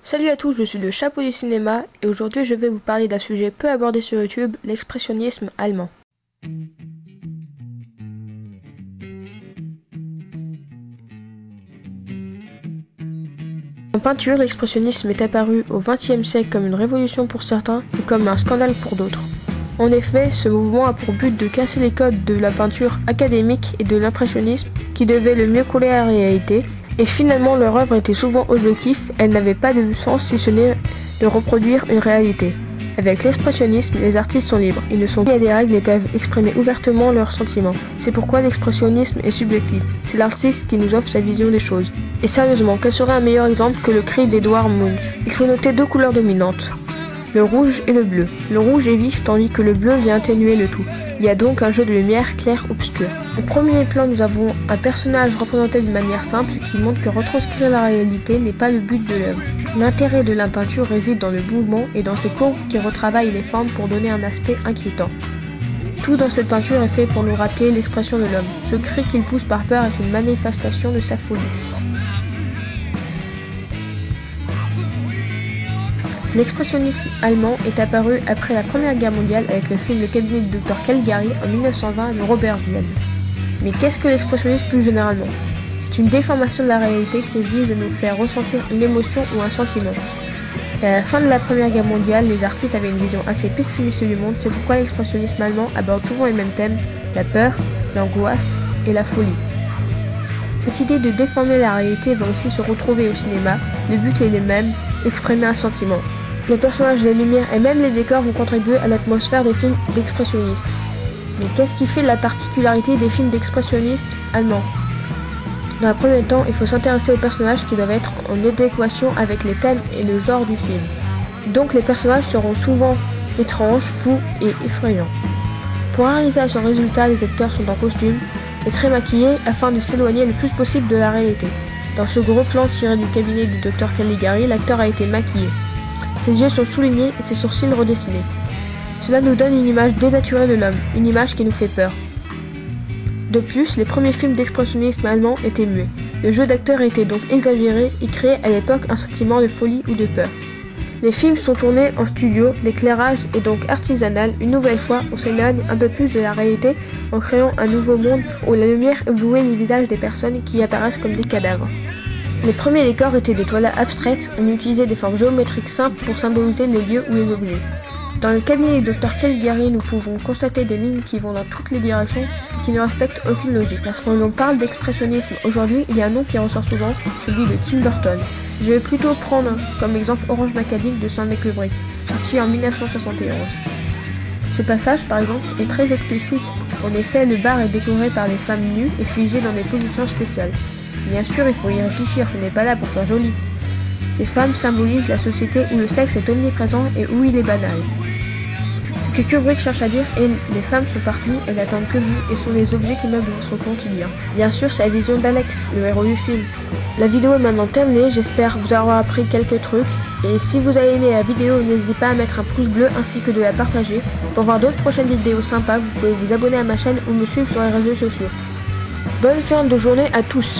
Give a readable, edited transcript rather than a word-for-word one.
Salut à tous, je suis le Chapeau du cinéma et aujourd'hui je vais vous parler d'un sujet peu abordé sur YouTube, l'expressionnisme allemand. En peinture, l'expressionnisme est apparu au XXe siècle comme une révolution pour certains et comme un scandale pour d'autres. En effet, ce mouvement a pour but de casser les codes de la peinture académique et de l'impressionnisme qui devaient le mieux coller à la réalité. Et finalement, leur œuvre était souvent objective, elle n'avait pas de sens si ce n'est de reproduire une réalité. Avec l'expressionnisme, les artistes sont libres, ils ne sont pas à des règles et peuvent exprimer ouvertement leurs sentiments. C'est pourquoi l'expressionnisme est subjectif, c'est l'artiste qui nous offre sa vision des choses. Et sérieusement, quel serait un meilleur exemple que le cri d'Edvard Munch? Il faut noter deux couleurs dominantes, le rouge et le bleu. Le rouge est vif tandis que le bleu vient atténuer le tout. Il y a donc un jeu de lumière clair-obscur. Au premier plan, nous avons un personnage représenté d'une manière simple qui montre que retranscrire la réalité n'est pas le but de l'œuvre. L'intérêt de la peinture réside dans le mouvement et dans ses courbes qui retravaillent les formes pour donner un aspect inquiétant. Tout dans cette peinture est fait pour nous rappeler l'expression de l'homme. Ce cri qu'il pousse par peur est une manifestation de sa folie. L'expressionnisme allemand est apparu après la Première Guerre mondiale avec le film Le cabinet du Dr Caligari en 1920 de Robert Wiene. Mais qu'est-ce que l'expressionnisme plus généralement? C'est une déformation de la réalité qui vise à nous faire ressentir une émotion ou un sentiment. Et à la fin de la Première Guerre mondiale, les artistes avaient une vision assez pessimiste du monde, c'est pourquoi l'expressionnisme allemand aborde souvent les mêmes thèmes, la peur, l'angoisse et la folie. Cette idée de déformer la réalité va aussi se retrouver au cinéma, le but est le même, exprimer un sentiment. Les personnages, les lumières et même les décors vont contribuer à l'atmosphère des films d'expressionnistes. Mais qu'est-ce qui fait la particularité des films d'expressionnistes allemands? Dans un premier temps, il faut s'intéresser aux personnages qui doivent être en adéquation avec les thèmes et le genre du film. Donc les personnages seront souvent étranges, fous et effrayants. Pour arriver à ce résultat, les acteurs sont en costume et très maquillés afin de s'éloigner le plus possible de la réalité. Dans ce gros plan tiré du cabinet du Dr Caligari, l'acteur a été maquillé. Ses yeux sont soulignés et ses sourcils redessinés. Cela nous donne une image dénaturée de l'homme, une image qui nous fait peur. De plus, les premiers films d'expressionnisme allemand étaient muets. Le jeu d'acteur était donc exagéré et créait à l'époque un sentiment de folie ou de peur. Les films sont tournés en studio, l'éclairage est donc artisanal. Une nouvelle fois, on s'éloigne un peu plus de la réalité en créant un nouveau monde où la lumière éblouit les visages des personnes qui apparaissent comme des cadavres. Les premiers décors étaient des toiles abstraites, on utilisait des formes géométriques simples pour symboliser les lieux ou les objets. Dans le cabinet du Dr Caligari, nous pouvons constater des lignes qui vont dans toutes les directions et qui ne respectent aucune logique. Lorsqu'on parle d'expressionnisme aujourd'hui, il y a un nom qui ressort souvent, celui de Tim Burton. Je vais plutôt prendre comme exemple Orange Mécanique de Stanley Kubrick, sorti en 1971. Ce passage, par exemple, est très explicite. En effet, le bar est décoré par des femmes nues et figées dans des positions spéciales. Bien sûr, il faut y réfléchir, ce n'est pas là pour faire joli. Ces femmes symbolisent la société où le sexe est omniprésent et où il est banal. Ce que Kubrick cherche à dire est les femmes sont partout, elles n'attendent que vous et sont les objets qui meublent votre quotidien. Bien sûr, c'est la vision d'Alex, le héros du film. La vidéo est maintenant terminée, j'espère vous avoir appris quelques trucs. Et si vous avez aimé la vidéo, n'hésitez pas à mettre un pouce bleu ainsi que de la partager. Pour voir d'autres prochaines vidéos sympas, vous pouvez vous abonner à ma chaîne ou me suivre sur les réseaux sociaux. Bonne fin de journée à tous!